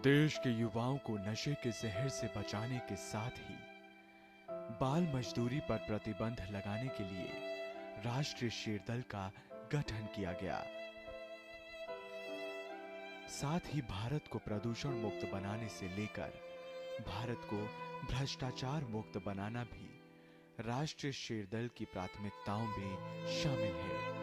देश के युवाओं को नशे के जहर से बचाने के साथ ही बाल मजदूरी पर प्रतिबंध लगाने के लिए राष्ट्रीय शेरदल का गठन किया गया। साथ ही भारत को प्रदूषण मुक्त बनाने से लेकर भारत को भ्रष्टाचार मुक्त बनाना भी राष्ट्रीय शेरदल की प्राथमिकताओं में शामिल है।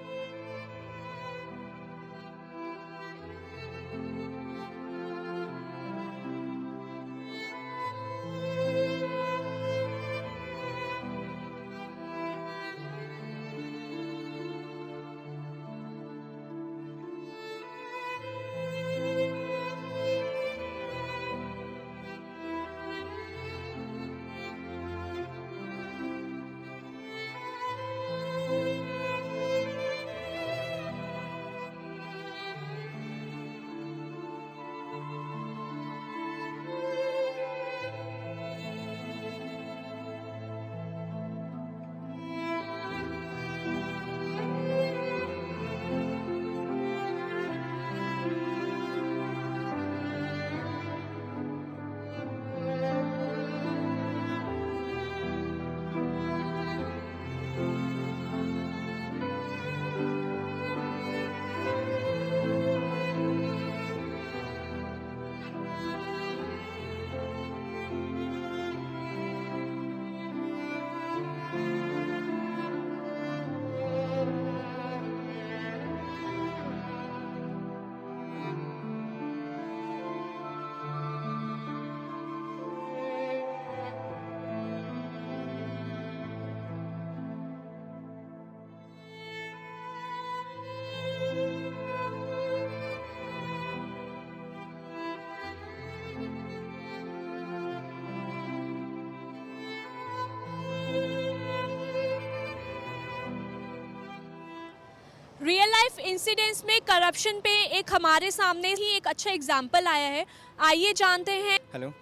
रियल लाइफ इंसिडेंट्स में करप्शन पे एक हमारे सामने ही एक अच्छा एग्जाम्पल आया है। आइए जानते हैं। Hello,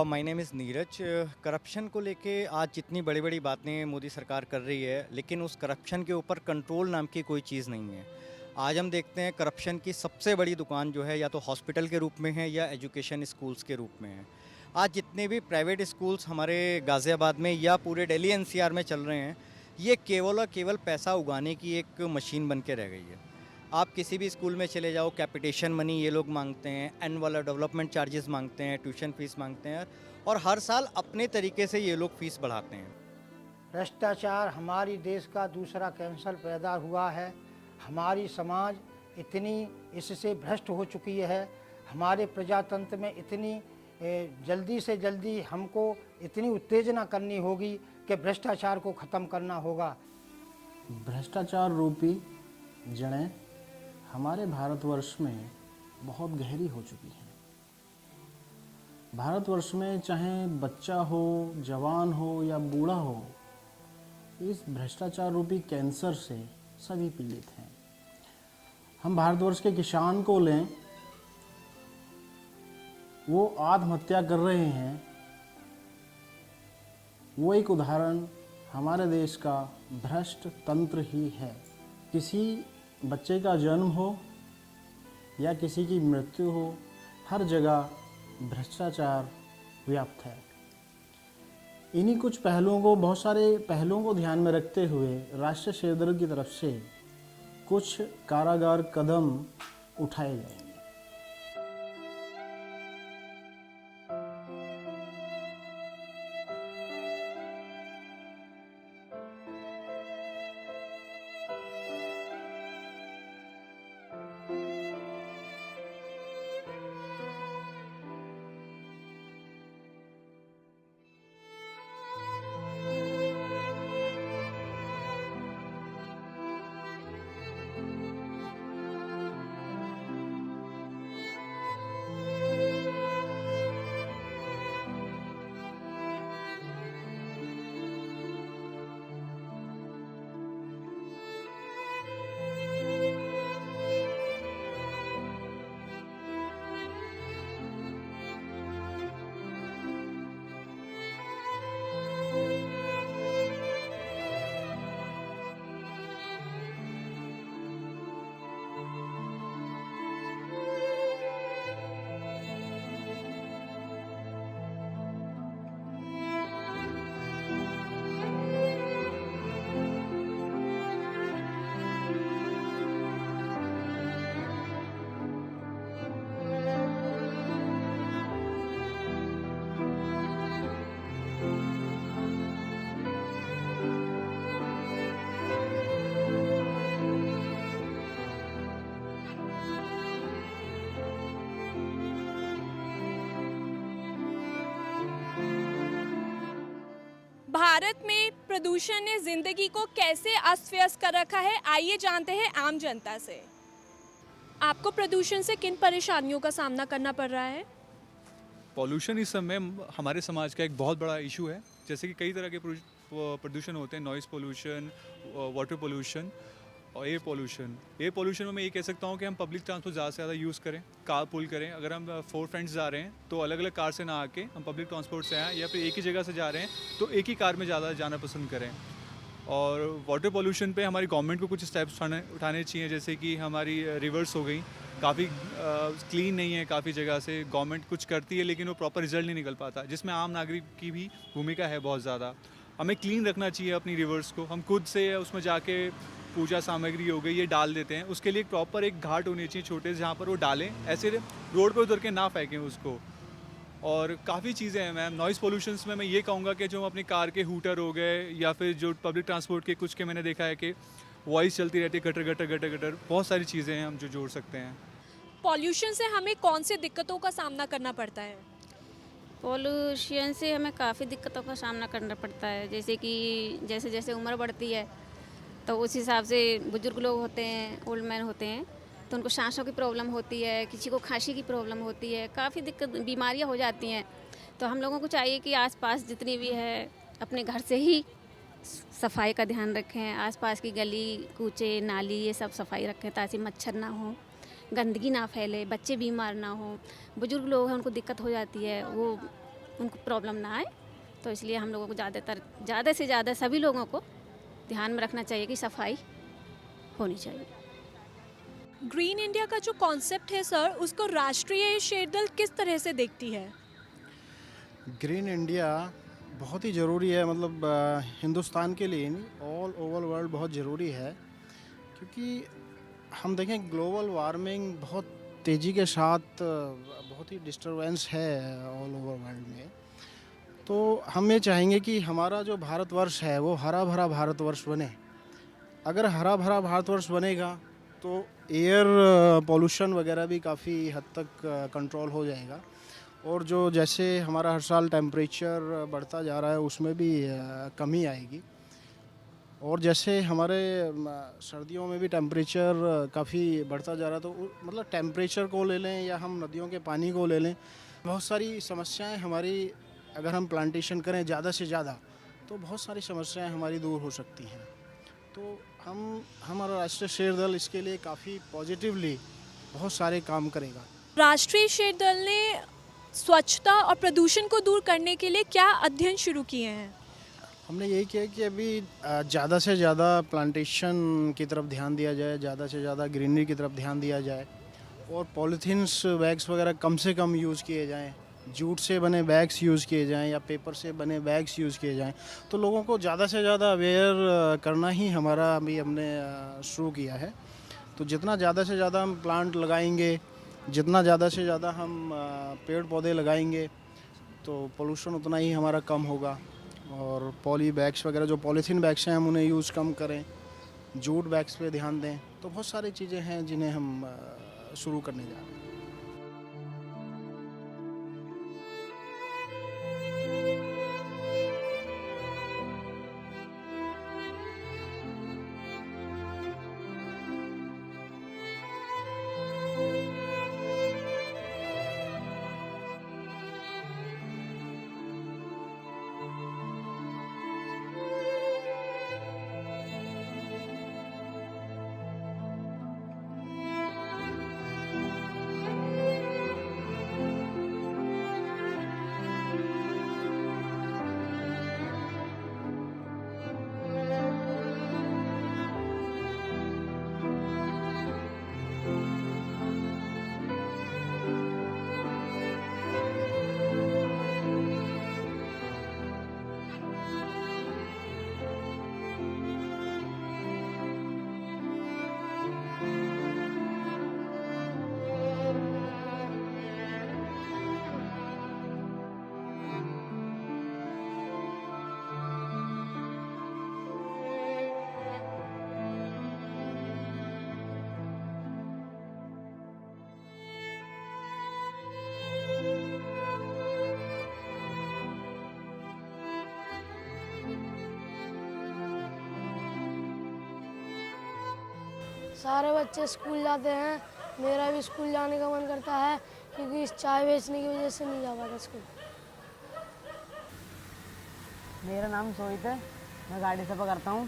my name is Neeraj. Corruption को लेके आज जितनी बड़ी बड़ी बातें मोदी सरकार कर रही है, लेकिन उस करप्शन के ऊपर कंट्रोल नाम की कोई चीज़ नहीं है। आज हम देखते हैं करप्शन की सबसे बड़ी दुकान जो है या तो हॉस्पिटल के रूप में है या एजुकेशन स्कूल्स के रूप में है। आज जितने भी प्राइवेट स्कूल्स हमारे गाज़ियाबाद में या पूरे दिल्ली एनसीआर में चल रहे हैं, ये केवल और केवल पैसा उगाने की एक मशीन बन के रह गई है। आप किसी भी स्कूल में चले जाओ, कैपिटेशन मनी ये लोग मांगते हैं, एनुअल डेवलपमेंट चार्जेस मांगते हैं, ट्यूशन फीस मांगते हैं और हर साल अपने तरीके से ये लोग फीस बढ़ाते हैं। भ्रष्टाचार हमारी देश का दूसरा कैंसर पैदा हुआ है। हमारी समाज इतनी इससे भ्रष्ट हो चुकी है, हमारे प्रजातंत्र में इतनी जल्दी से जल्दी हमको इतनी उत्तेजना करनी होगी कि भ्रष्टाचार को ख़त्म करना होगा। भ्रष्टाचार रूपी जड़ें हमारे भारतवर्ष में बहुत गहरी हो चुकी हैं। भारतवर्ष में चाहे बच्चा हो, जवान हो या बूढ़ा हो, इस भ्रष्टाचार रूपी कैंसर से सभी पीड़ित हैं। हम भारतवर्ष के किसान को लें, वो आत्महत्या कर रहे हैं। वो एक उदाहरण हमारे देश का भ्रष्ट तंत्र ही है। किसी बच्चे का जन्म हो या किसी की मृत्यु हो, हर जगह भ्रष्टाचार व्याप्त है। इन्हीं कुछ पहलुओं को, बहुत सारे पहलुओं को ध्यान में रखते हुए राष्ट्रीय शेरदल की तरफ से कुछ कारागार कदम उठाए गए। भारत में प्रदूषण ने जिंदगी को कैसे अस्त व्यस्त कर रखा है, आइए जानते हैं आम जनता से। आपको प्रदूषण से किन परेशानियों का सामना करना पड़ रहा है? पॉल्यूशन इस समय हमारे समाज का एक बहुत बड़ा इशू है। जैसे कि कई तरह के प्रदूषण होते हैं, नॉइज़ पोल्यूशन, वाटर पोल्यूशन और एयर पोल्यूशन। एयर पोल्यूशन में मैं ये कह सकता हूँ कि हम पब्लिक ट्रांसपोर्ट ज़्यादा से ज़्यादा यूज़ करें, कार पूल करें। अगर हम 4 फ्रेंड्स जा रहे हैं तो अलग अलग कार से ना आके हम पब्लिक ट्रांसपोर्ट से आएँ, या फिर एक ही जगह से जा रहे हैं तो एक ही कार में ज़्यादा जाना पसंद करें। और वाटर पोल्यूशन पे हमारी गवर्नमेंट को कुछ स्टेप्स उठाने चाहिए, जैसे कि हमारी रिवर्स हो गई, काफ़ी क्लीन नहीं है। काफ़ी जगह से गवर्नमेंट कुछ करती है लेकिन वो प्रॉपर रिजल्ट नहीं निकल पाता, जिसमें आम नागरिक की भी भूमिका है बहुत ज़्यादा। हमें क्लीन रखना चाहिए अपनी रिवर्स को। हम खुद से उसमें जाके पूजा सामग्री हो गई ये डाल देते हैं, उसके लिए प्रॉपर एक घाट होनी चाहिए छोटे से, जहाँ पर वो डालें, ऐसे रोड पर उतर के ना फेंकें उसको। और काफ़ी चीज़ें हैं मैम। नॉइज़ पोल्यूशंस में मैं ये कहूँगा कि जो अपनी कार के हूटर हो गए, या फिर जो पब्लिक ट्रांसपोर्ट के कुछ के मैंने देखा है कि वॉइस चलती रहती है, गटर गटर गटर गटर, बहुत सारी चीज़ें हैं हम जो जोड़ सकते हैं। पॉल्यूशन से हमें कौन सी दिक्कतों का सामना करना पड़ता है? पॉल्यूशन से हमें काफ़ी दिक्कतों का सामना करना पड़ता है। जैसे कि जैसे जैसे उम्र बढ़ती है तो उस हिसाब से बुजुर्ग लोग होते हैं, ओल्ड मैन होते हैं, तो उनको सांसों की प्रॉब्लम होती है, किसी को खांसी की प्रॉब्लम होती है, काफ़ी दिक्कत बीमारियां हो जाती हैं। तो हम लोगों को चाहिए कि आसपास जितनी भी है अपने घर से ही सफाई का ध्यान रखें। आसपास की गली कूचे नाली ये सब सफाई रखें ताकि मच्छर ना हो, गंदगी ना फैले, बच्चे बीमार ना हो। बुजुर्ग लोग हैं उनको दिक्कत हो जाती है, वो उनको प्रॉब्लम ना आए। तो इसलिए हम लोगों को ज़्यादा से ज़्यादा सभी लोगों को ध्यान में रखना चाहिए कि सफाई होनी चाहिए। ग्रीन इंडिया का जो कॉन्सेप्ट है सर, उसको राष्ट्रीय शेरदल किस तरह से देखती है? ग्रीन इंडिया बहुत ही ज़रूरी है, मतलब हिंदुस्तान के लिए नहीं, ऑल ओवर वर्ल्ड बहुत ज़रूरी है। क्योंकि हम देखें ग्लोबल वार्मिंग बहुत तेज़ी के साथ बहुत ही डिस्टरबेंस है ऑल ओवर वर्ल्ड में। तो हम ये चाहेंगे कि हमारा जो भारतवर्ष है वो हरा भरा भारतवर्ष बने। अगर हरा भरा भारतवर्ष बनेगा तो एयर पोल्यूशन वगैरह भी काफ़ी हद तक कंट्रोल हो जाएगा। और जो जैसे हमारा हर साल टेम्परेचर बढ़ता जा रहा है उसमें भी कमी आएगी। और जैसे हमारे सर्दियों में भी टेम्परेचर काफ़ी बढ़ता जा रहा है, तो मतलब टेम्परेचर को ले लें या हम नदियों के पानी को ले लें, बहुत सारी समस्याएं हमारी, अगर हम प्लांटेशन करें ज़्यादा से ज़्यादा तो बहुत सारी समस्याएं हमारी दूर हो सकती हैं। तो हमारा राष्ट्रीय शेरदल इसके लिए काफ़ी पॉजिटिवली बहुत सारे काम करेगा। राष्ट्रीय शेरदल ने स्वच्छता और प्रदूषण को दूर करने के लिए क्या अध्ययन शुरू किए हैं? हमने यही किया कि अभी ज़्यादा से ज़्यादा प्लांटेशन की तरफ ध्यान दिया जाए, ज़्यादा से ज़्यादा ग्रीनरी की तरफ ध्यान दिया जाए, और पॉलीथीन्स बैग्स वगैरह कम से कम यूज़ किए जाएं, जूट से बने बैग्स यूज़ किए जाएं या पेपर से बने बैग्स यूज़ किए जाएं। तो लोगों को ज़्यादा से ज़्यादा अवेयर करना ही हमारा अभी हमने शुरू किया है। तो जितना ज़्यादा से ज़्यादा हम प्लांट लगाएंगे, जितना ज़्यादा से ज़्यादा हम पेड़ पौधे लगाएंगे, तो पोल्यूशन उतना ही हमारा कम होगा। और पॉली बैग्स वगैरह जो पॉलीथीन बैग्स हैं हम उन्हें यूज़ कम करें, जूट बैग्स पे ध्यान दें। तो बहुत सारी चीज़ें हैं जिन्हें हम शुरू करने जा रहे हैं। सारे बच्चे स्कूल जाते हैं, मेरा भी स्कूल जाने का मन करता है क्योंकि इस चाय बेचने की वजह से नहीं जा पाता स्कूल। मेरा नाम सोहित है, मैं गाड़ी सफ़र करता हूँ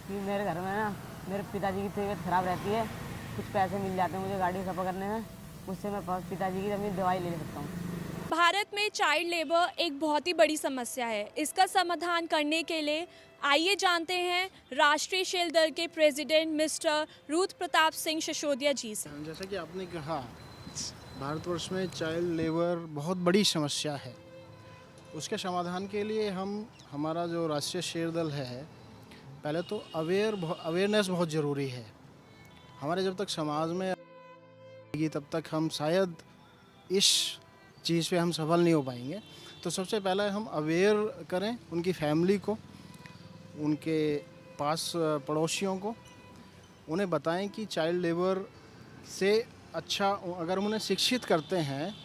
कि मेरे घर में ना मेरे पिताजी की तबीयत ख़राब रहती है, कुछ पैसे मिल जाते हैं मुझे गाड़ी सफ़र करने में, उससे मैं पिताजी की अपनी दवाई ले सकता हूँ। भारत में चाइल्ड लेबर एक बहुत ही बड़ी समस्या है। इसका समाधान करने के लिए आइए जानते हैं राष्ट्रीय शेल दल के प्रेसिडेंट मिस्टर रूथ प्रताप सिंह सिसोदिया जी से। जैसा कि आपने कहा, भारतवर्ष में चाइल्ड लेबर बहुत बड़ी समस्या है। उसके समाधान के लिए हमारा जो राष्ट्रीय शेर दल है, पहले तो अवेयरनेस बहुत ज़रूरी है। हमारे जब तक समाज में तब तक हम शायद इस चीज़ पे हम सफल नहीं हो पाएंगे। तो सबसे पहले हम अवेयर करें उनकी फैमिली को, उनके पास पड़ोसियों को, उन्हें बताएं कि चाइल्ड लेबर से अच्छा, अगर उन्हें शिक्षित करते हैं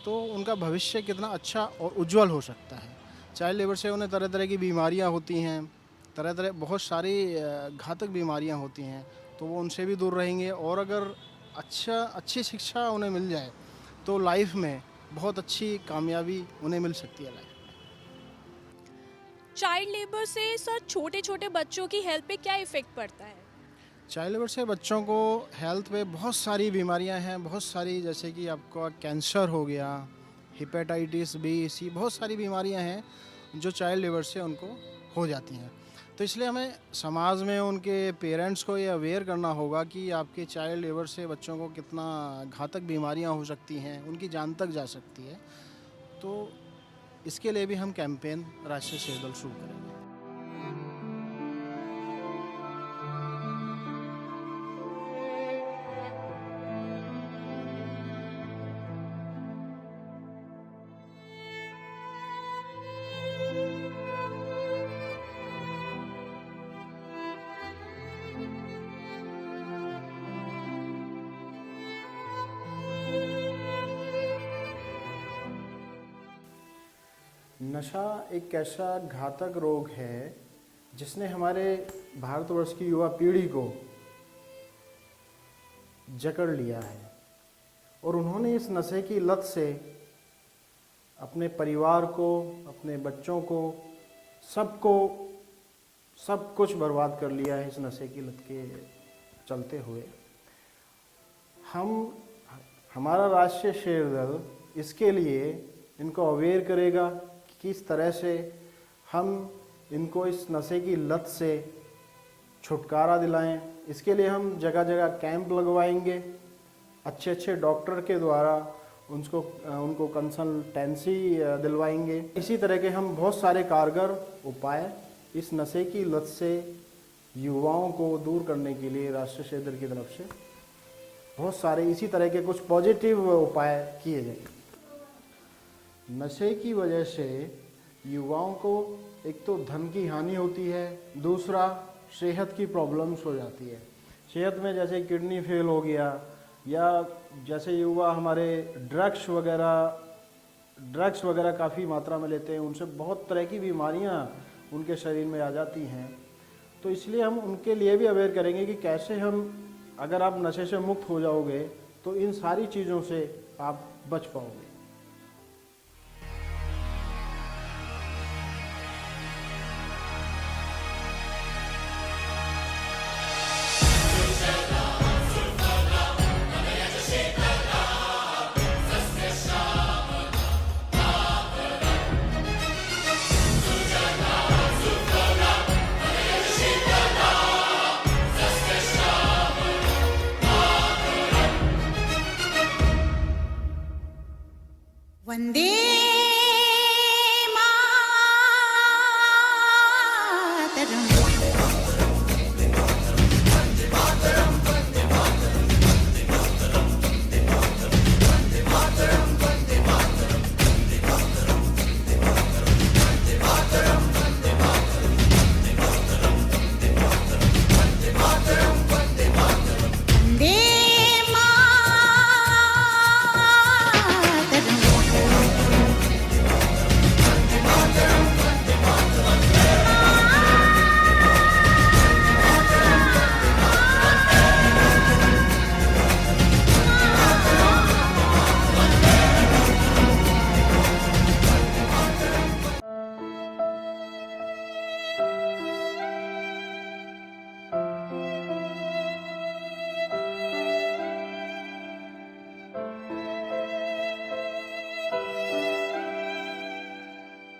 तो उनका भविष्य कितना अच्छा और उज्जवल हो सकता है। चाइल्ड लेबर से उन्हें तरह तरह की बीमारियां होती हैं, बहुत सारी घातक बीमारियां होती हैं, तो वो उनसे भी दूर रहेंगे। और अगर अच्छी शिक्षा उन्हें मिल जाए तो लाइफ में बहुत अच्छी कामयाबी उन्हें मिल सकती है लाइफ में। चाइल्ड लेबर से सर छोटे छोटे बच्चों की हेल्थ पे क्या इफेक्ट पड़ता है? चाइल्ड लेबर से बच्चों को हेल्थ पे बहुत सारी बीमारियां हैं, बहुत सारी, जैसे कि आपका कैंसर हो गया, हेपेटाइटिस बी, सी, बहुत सारी बीमारियां हैं जो चाइल्ड लेबर से उनको हो जाती हैं। तो इसलिए हमें समाज में उनके पेरेंट्स को ये अवेयर करना होगा कि आपके चाइल्ड लेबर से बच्चों को कितना घातक बीमारियां हो सकती हैं, उनकी जान तक जा सकती है। तो इसके लिए भी हम कैंपेन राष्ट्रीय शेर दल शुरू करेंगे। नशा एक ऐसा घातक रोग है जिसने हमारे भारतवर्ष की युवा पीढ़ी को जकड़ लिया है, और उन्होंने इस नशे की लत से अपने परिवार को, अपने बच्चों को, सब कुछ बर्बाद कर लिया है इस नशे की लत के चलते हुए। हमारा राष्ट्रीय शेर दल इसके लिए इनको अवेयर करेगा कि किस तरह से हम इनको इस नशे की लत से छुटकारा दिलाएं। इसके लिए हम जगह जगह कैंप लगवाएंगे, अच्छे डॉक्टर के द्वारा उनको कंसल्टेंसी दिलवाएंगे। इसी तरह के हम बहुत सारे कारगर उपाय इस नशे की लत से युवाओं को दूर करने के लिए राष्ट्रीय शेर दल की तरफ से बहुत सारे इसी तरह के कुछ पॉजिटिव उपाय किए जाएंगे। नशे की वजह से युवाओं को एक तो धन की हानि होती है, दूसरा सेहत की प्रॉब्लम्स हो जाती है। सेहत में जैसे किडनी फेल हो गया, या जैसे युवा हमारे ड्रग्स वगैरह काफ़ी मात्रा में लेते हैं, उनसे बहुत तरह की बीमारियां उनके शरीर में आ जाती हैं। तो इसलिए हम उनके लिए भी अवेयर करेंगे कि कैसे अगर आप नशे से मुक्त हो जाओगे तो इन सारी चीज़ों से आप बच पाओगे।